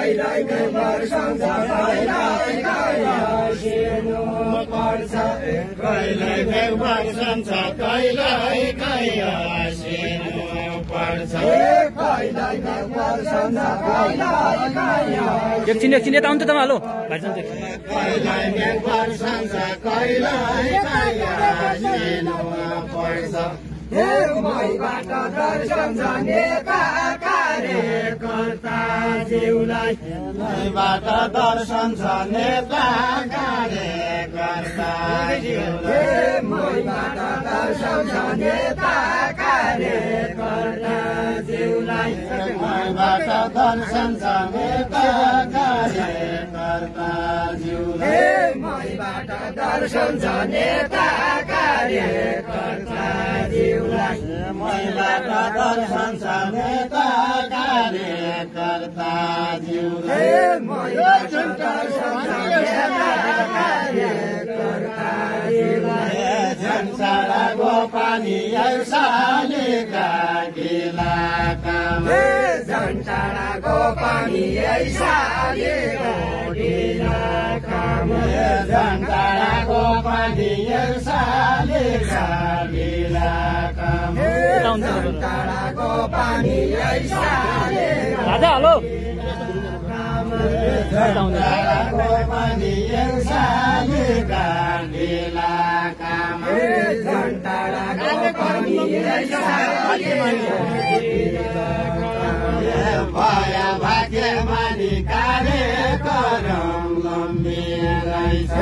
कहिल्यै वर्षन्छ कहिल्यै सिर्नु पर्छ कहिल्यै वर्षन्छ कहिल्यै सिर्नु पर्छ कहिल्यै वर्षन्छ कहिल्यै एकछिन यता आउनु त तपाईँ हेलो भाइजन कहिल्यै वर्षन्छ कहिल्यै सिर्नु पर्छ मैबाट दर्शन जानेका कार्यकर्ता ज्यूलाई मैबाट दर्शन जानेका कार्यकर्ता ज्यूलाई मैबाट दर्शन जानेका कार्यकर्ता ज्यूलाई मैबाट दर्शन जानेका कार्यकर्ता ज्यूलाई मैबाट दर्शन जानेका कार्यकर्ता मैबाट दर्शन जानेका कार्यकर्ता ज्यूलाई मैबाट दर्शन जानेका कार्यकर्ता ज्यूलाई झन्साडाको पानी ऐसालेका ढिलाकामा झन्साडाको पानी ऐसालेको ढिलाकामा झन्साडाको पानी ऐसालेका झन्साडाको पानी ऐसालेका राजा हेलो झन्साडाको पानी ऐसालेका ढिलाकामा झन्साडाको पानी ऐसालेका भया भाग्यमानी कार्यक्रम लम्बिँदै छ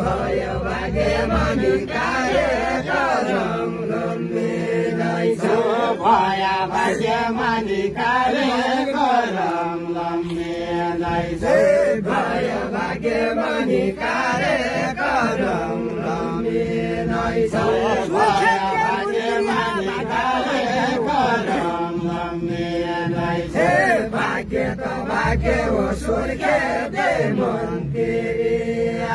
भयो भाग्यमानी कार्यक्रम लम्बिँदै छ भया भाग्यमानी कार्यक्रम लम्बिँदै छ भयो भाग्यमानी कार्यक्रम लम्बिँदै छ भया भाग्यमानी कार्यक्रम लम्बिँदै छ भाग्य त भाग्य हो स्वर्गे मन्त्री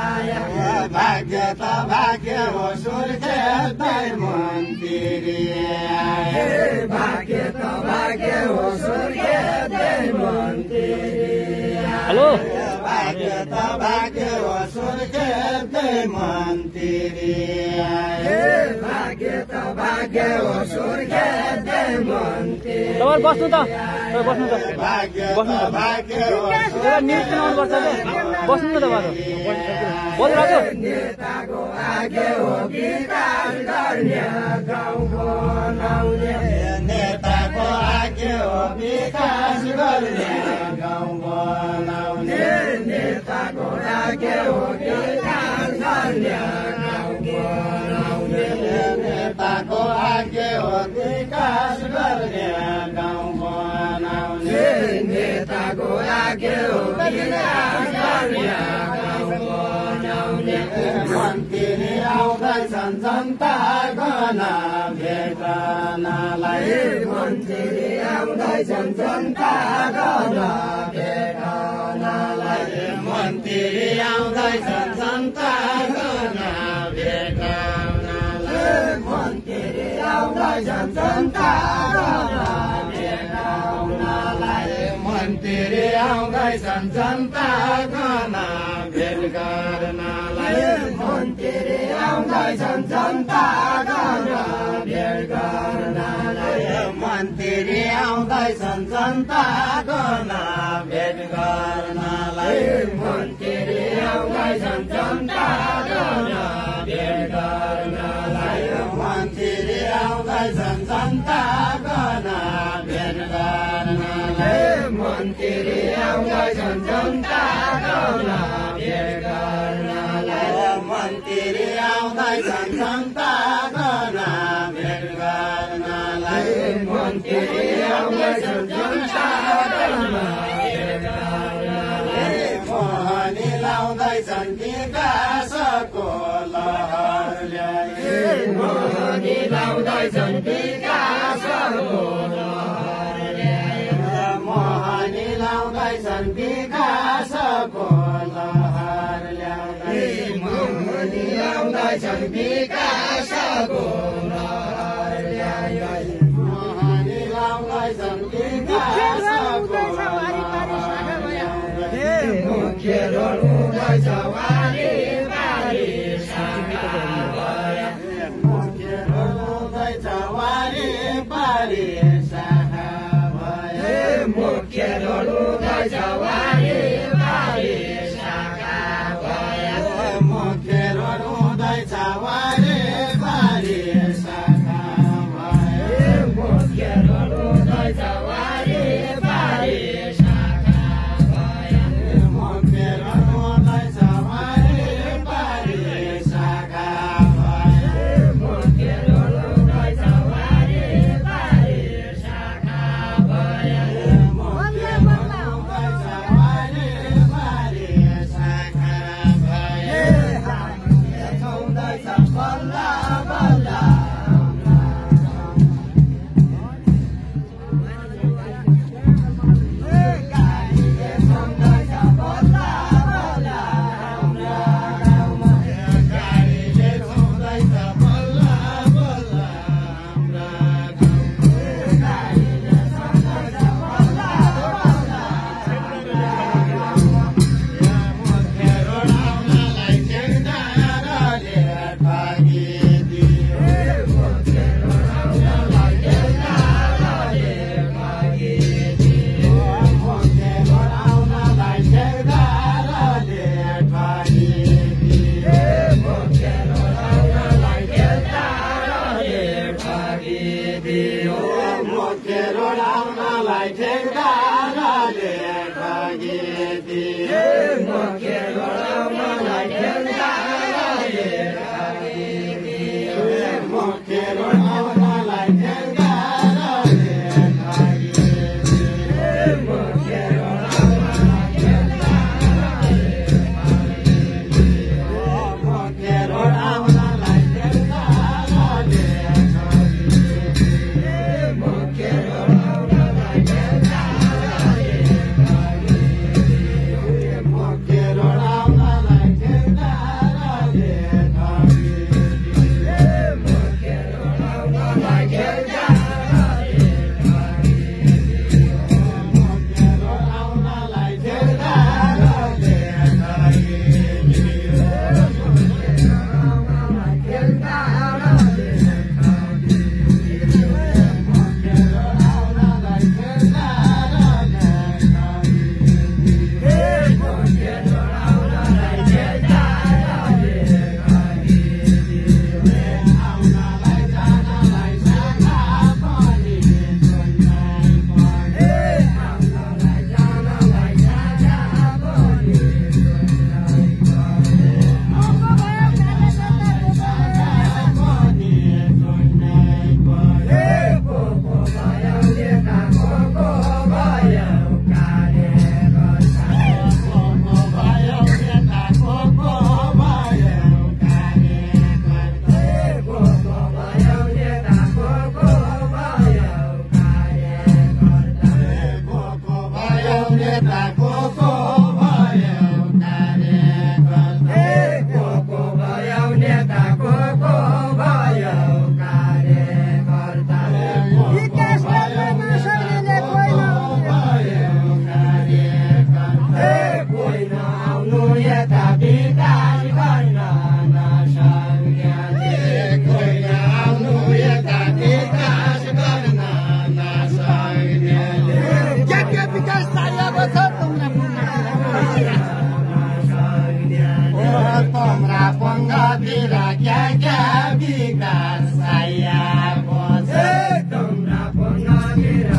आया भाग्य त भाग्य हो स्वर्गे मन्त्री आया भाग्य त भाग्य हो स्वर्गे मन्त्री हेलो भाग्य त भाग्य हो स्वर्गे मन्त्री आया भाग्य त भाग्य हो स्वर्गे मन्त्री तपाईहरु बस्नु त बस्नु त भाग्य बस्नु त भाग्य हो एउटा न्युज सुनाउनु पर्छ बस्नु त तपाईहरु बोल राजु नेताको आगे हो विकास गर्ने गाउँ बनाउने नेताको आगे हो विकास गर्ने गाउँ बनाउने नेताको आगे हो विकास गर्ने गाउँ बनाउने नेताको आगे हो विकास गर्ने गाउँ बनाउने नेताको आगे हो विकास गर्ने गाउँ बनाउने मन्त्री आउँदैछन् जनताको नाम भेट्नलाई मन्त्री आउँदैछन् जनताको नाम भेट्नलाई मन्त्री आउँदैछन् जनताको नाम भेट्नलाई मन्त्री आउँदैछन् जनताको नाम भेट्नलाई मन्त्री आउँदैछन् जनताको नाम भेट गर्नलाई मन्त्री आउँदैछन् जनताको नाम भेट गर्नलाई मन्त्री आउँदैछन् जनताको नाम भेट गर्नलाई मन्त्री आउँदैछन् जनताको नाम भेट गर्नलाई मन्त्री आउँदैछन् जनताको नाम भेट गर्नलाई मन्त्री आउँदैछन् जनताको नाम भेट गर्नलाई मन्त्री आउँदैछन् जनताको नाम भेट गर्नलाई मन्त्री आउँदैछन् जनताको नाम भेट गर्नलाई मोहनी लाउँदैछन् विकासको लहर ल्याए मोहनी लाउँदैछन् विकासको लहर ल्याए मोहनी लाउँदैछन् विकासको लहर ल्याए मोहनी लाउँदैछन् विकासको लहर ल्याए मोहनी लाउँदैछन् विकासको लहर मुख्य रोड हुँदैछ वारी बारी शाखा भया मुख्य रोड हुँदैछ वारी बारी शाखा भया मुख्य रोड हुँदैछ वारी बारी शाखा भया मुख्य रोड हुँदैछ वारी बारी शाखा भया मुख्य रोड हुँदैछ वारी बारी शाखा भया मुख्य रोड हुँदैछ वारी बारी शाखा भया मुख्य रोड हुँदैछ वारी बारी शाखा भया मुख्य रोड हुँदैछ वारी बारी शाखा भया छाउँदैछ बल्ल बल्ल गाडीले छाउँदैछ बल्ल बल्ल हाम्रा गाउँमा गाडीले छाउँदैछ बल्ल बल्ल हाम्रा गाउँमा गाडीले छाउँदैछ बल्ल बल्ल हाम्रा गाउँमा मुख्य रोड आउनलाई ठेकदारले ठगिदियो मुख्य रोड आउनलाई ठेकदारले ठगिदियो मुख्य रोड आउनलाई ठेकदारले ठगिदियो मुख्य रोड आउनलाई ठेकदारले ठगिदियो मुख्य रोड आउनलाई ठेकदारले ठगिदियो मुख्य रोड आउनलाई ठेकदारले ठगिदियो मुख्य रोड आउनलाई ठेकदारले ठगिदियो मुख्य रोड आउनलाई ठेकदारले ठगिदियो मुख्य रोड आउनलाई ठेकदारले ठगिदियो मुख्य रोड आउनलाई ठेकदारले ठगिदियो मुख्य रोड आउनलाई ठेकदारले ठगिदियो मुख्य रोड आउनलाई ठेकदारले ठगिदियो मुख्य रोड आउनलाई ठेकदारले ठगिदियो मुख्य रोड आउनलाई ठेकदारले ठगिदियो मुख्य रोड आउनलाई ठेकदारले ठगिदियो मुख्य रोड आउनलाई ठेकदारले ठगिदियो आउनलाई जानलाई शाखा पनि छोड्नै पर्ने आउनलाई जानलाई शाखा पनि छोड्नै पर्ने आउनलाई जानलाई शाखा पनि छोड्नै पर्ने को भयो नेता को भयो कार्यकर्ता को भयो नेता को भयो कार्यकर्ता को भयो नेता को भयो कार्यकर्ता को भयो नेता को भयो कार्यकर्ता को भयो नेता को भयो कार्यकर्ता विकास गर्न नसक्नेले कोही नआउनु यता विकास गर्न नसक्नेले कोही नआउनु यता विकास गर्न नसक्नेले के विकास चाहिएको छ तुम्रा पङ्गतिर क्या विकास चाहिएको छ तुम्रा पङ्गतिर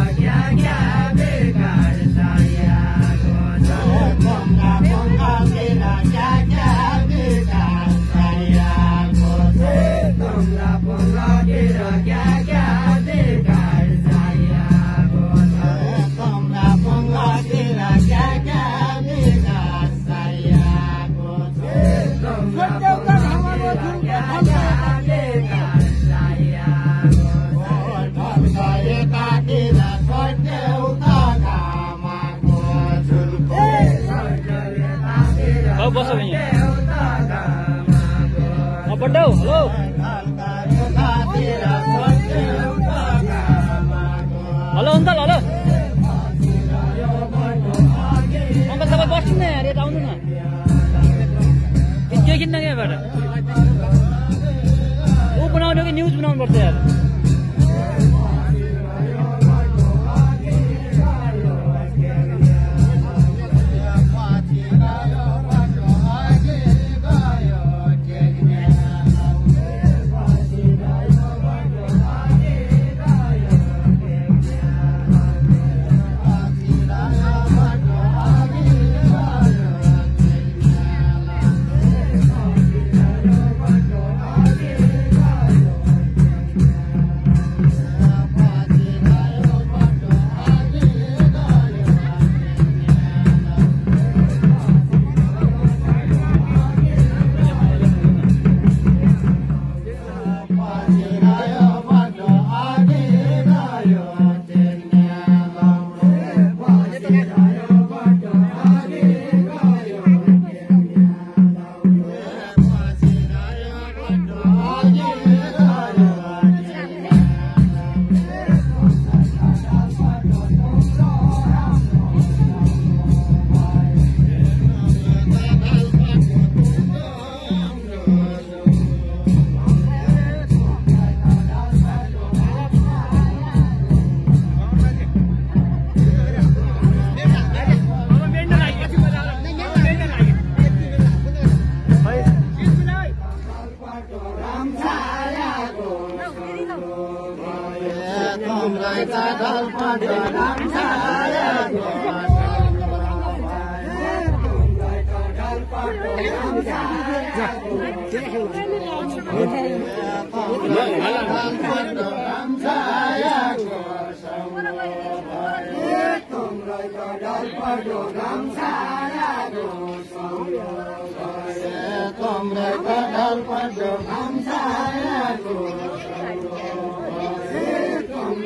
क्या विकास चाहिएको छ तुम्रा पङ्गतिर क्या विकास चाहिएको छ तुम्रा पङ्गतिर क्या विकास चाहिएको छ तुम्रा पङ्गतिर क्या विकास चाहिएको छ तुम्रा बस बड्डाउ hello hello uncle hello uncle तपाईँ बस्नु किन्न यार यता आउनु न के किन्न क्या यहाँबाट ऊ बनाउने कि न्युज बनाउनु पर्छ यार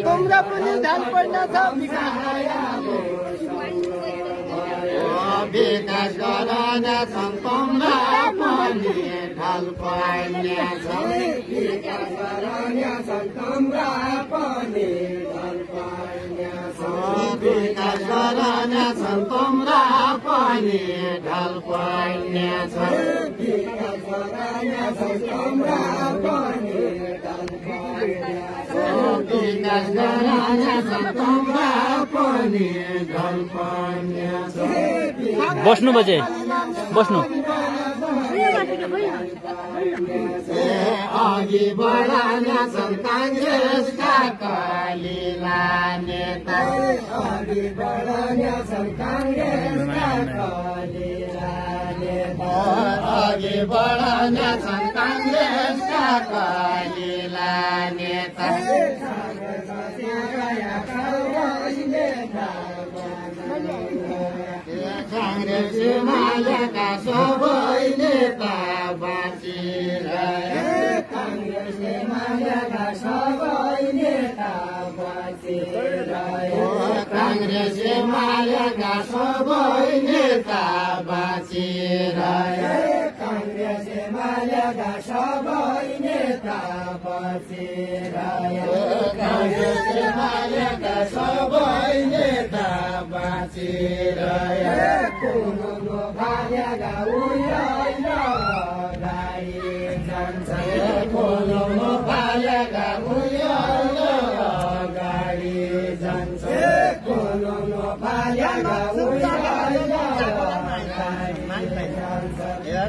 तुमरा पनि ढाल पर्न छ विकास गराउन छन् तुमरा पनि ढाल पर्न छ विकास गराउन छन् तुमरा पनि ढाल पर्न छ विकास गराउन छन् तुमरा पनि ढाल पर्न छ विकास गराउन छन् तुमरा पनि ढाल पर्न छ विकास गराउन छन् तुमरा पनि ढाल पर्न छ बस्नु बजे बस्नु अघि बढाउन छन् काङ्ग्रेसका कलिला नेता अघि बढाउन छन् काङ्ग्रेसका कलिला नेता अघि बढाउन छन् काङ्ग्रेसका कलिला नेता काङ्ग्रेस एमालेका सबै नेता बाँचिरहे काङ्ग्रेस एमालेका सबै नेता बाँचिरहे काङ्ग्रेस एमालेका सबै नेता बाँचिरहे काङ्ग्रेस एमालेका सबै नेता बाँचिरहे काङ्ग्रेस एमालेका सबै नेता बाँचिरहे कुनो भाग्यका उयो गाई जान्छ कुनो भाग्यका उयो गाडी जान्छ कुनो भाग्यका उयो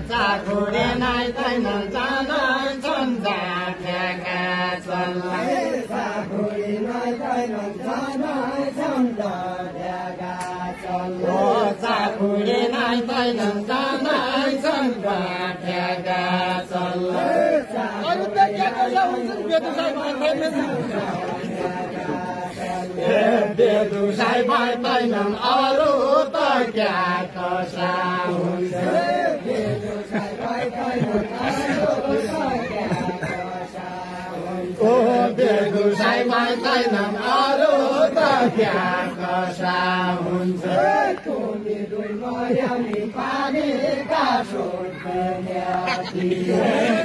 चाखुडे नाइ छैनन् जान्छन् जाठ्याका चल्ला चाखुडे नाइ छैनन् जान्छन् जाठ्याका चल्ला चाखुडे नाइ छैनन् जान्छन् जाठ्याका चल्ला अरु त के कसो हुन्छन् बेदुसाइ भए छैनन् अरू त क्या कसा हुन्छ बेदुसाइ भए छैनन् अरू त क्या कसा हुन्छ टोली दुई मर्याउने पानीका सोध्ने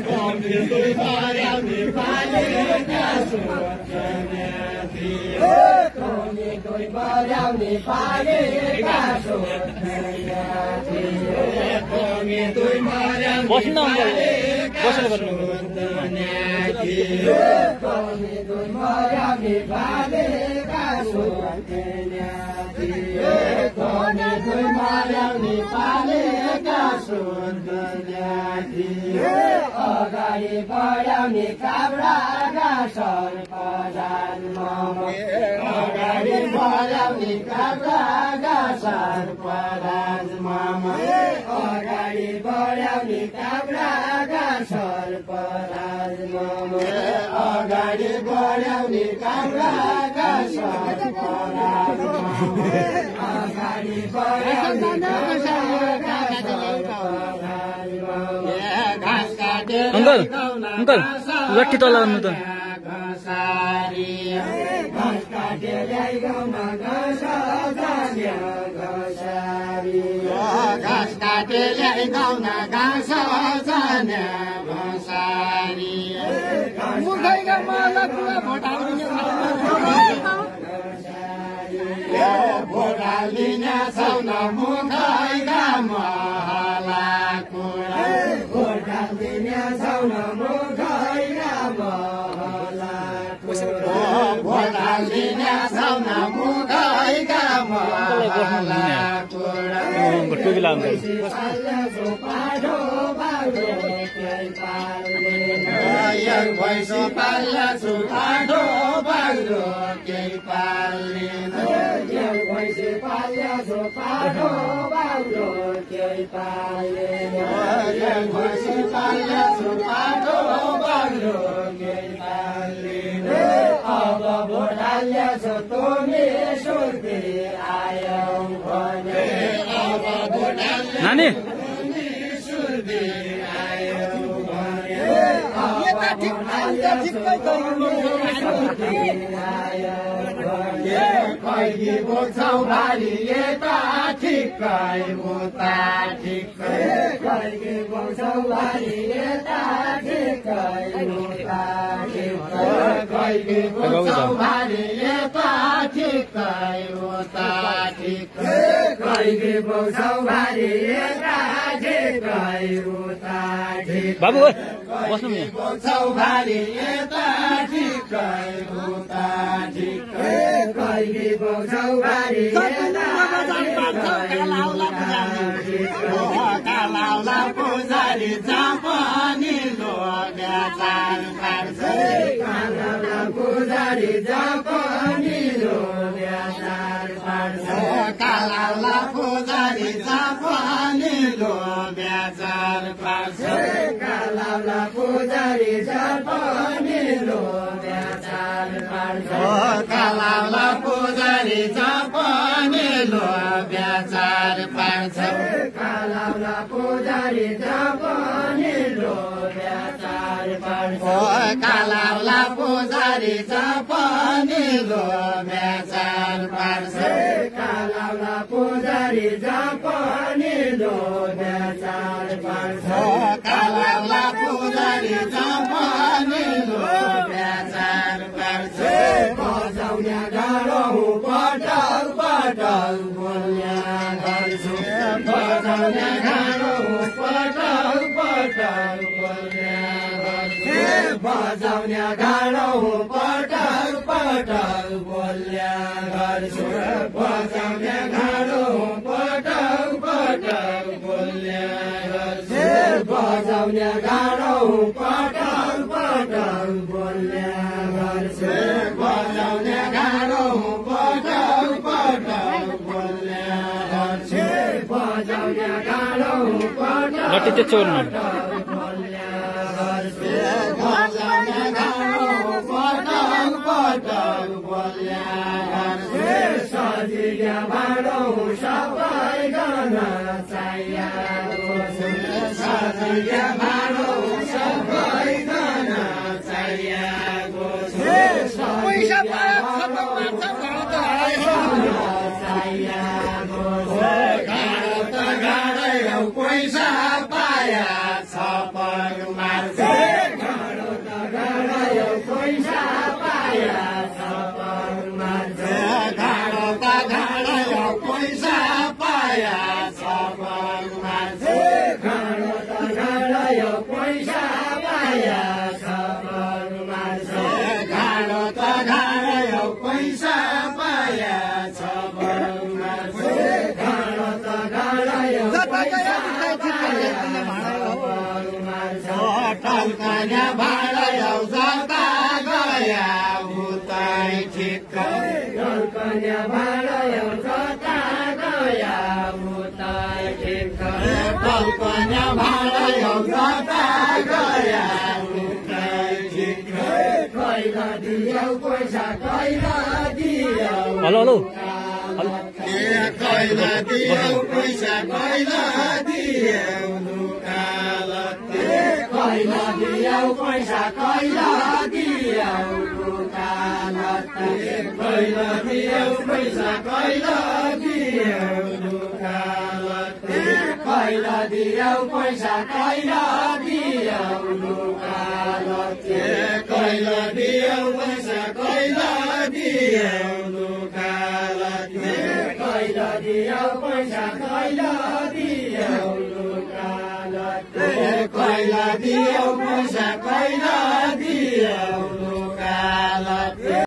टोली दुई मर्याउने पानीका सोध्ने टोली दुई मर्याउने पानीका सोध्ने बस्नु अङ्कल बसेर गर्नु अगाडि बढाउने काब्राका सर्पजान अगाडि बढाउने काब्राका सर्पराज मामा अगाडि बढाउने काब्राका सर्पराज मामा अगाडि बढाउने काब्राका सर्पराज अगाडि बढाउने अङ्कल अङ्कल लट्ठी तल गर्नु त घाँस काटे ल्याइगाउन घाँस जाने घसारी मुखैका माला पुरा भोटालिने छौन मुखैका माला कुरा भोटालिने छौन मुखैका माला भोटालिने छौन मुखैका माला कुरा टोपी लाउनु भैँसी पाल्ला छु पाठो बाग्रो केही पाल्दैन भैँसी पाल्ला छु पाठो बाग्रो केही पाल्दैन भैँसी पाल्ला छु पाठो बाग्रो केही पाल्दैन अब भोटाल्या छु तोमी सुर्ती आयौ भने अब भोटाल्या नानी सुर्ती आयौ कैदी बोक्छौ भारी यता ठिक्कै उता ठिक्कै कैदी बोक्छौ भारी यता ठिक्कै उता ठिक्कै कैदी बोक्छौ भारी यता ठिक्कै उता ठिक्कै कैदी बोक्छौ भारी यता ठिक्कै उता ठिक्कै बाबु बस्नु नि बोक्छौ भारी यता ठिक्कै उता ठिक्कै कैदी बोक्छौ भारी कालाउला पुजारी जापानी लोग्या चार पार्छ कालाउला पुजारी जापानी लोग्या चार पार्छ कालाउला पुजारी जापानी लोग्या चार पार्छ कालाउला पुजारी जापानी लोग्या चार पार्छ कालाउला पुजारी जापानी लोग्या चार पार्छ कालाउला पुजारी जापानी लोग्या चार पार्छ कालाउला पुजारी जापानी लोग्या चार पार्छ कालाउला पुजारी जापानी लोग्या चार पार्छ कालाउला पुजारी जापानी लोग्या चार पार्छ बजाउने गाह्रो पटक पटक बोल्ने गर्छु बजाउने गाह्रो पटक पटक बोल्ने गर्छु बजाउने गाह्रो पटक पटक बोल्ने गर्छु बजाउने गाह्रो पटक पटक बोल्ने गर्छु बजाउने गाह्रो पटक पटक बोल्ने गर्छु बजाउने गाह्रो पटक पटक बोल्ने गर्छु बजाउने गाह्रो पटक लट्ठी चाहिँ चोर्नु बोल्ने गर्छु बजाउने गाह्रो पटक पटक बोल्ने गर्छु सजिलो भाँडो सबै गर्न चाहिएको छु सजिलो भाँडो सबै गर्न चाहिएको छु पैसा पैसा पाया छपक मार्छ गाडो त गाडो पैसा पाया छपक मार्छ गाडो त गाडो पैसा पाया छपक मार्छ गाडो त गाडो फल्कन्या भाँडा जता गया उतै ठिक फल्कन्या भाँडा जता गया उतै ठिक फल्कन्या भाँडा जता गया उतै ठिक कैला दियौ पैसा कैला दियौ हेलो हेलो कैला दियौ पैसा कैला दियौ लुकालते कैला दियौ पैसा कैला दियौ लुकालते कैला दियौ पैसा कैला दियौ लुकालते कैला दियौ पैसा कैला दियौ लुकालते कैला दियौ पैसा कैला दियौ लुकालते कैला दियौ पैसा कैला दियौ लुकालते कैला दियौ पैसा कैला दियौ लुकालते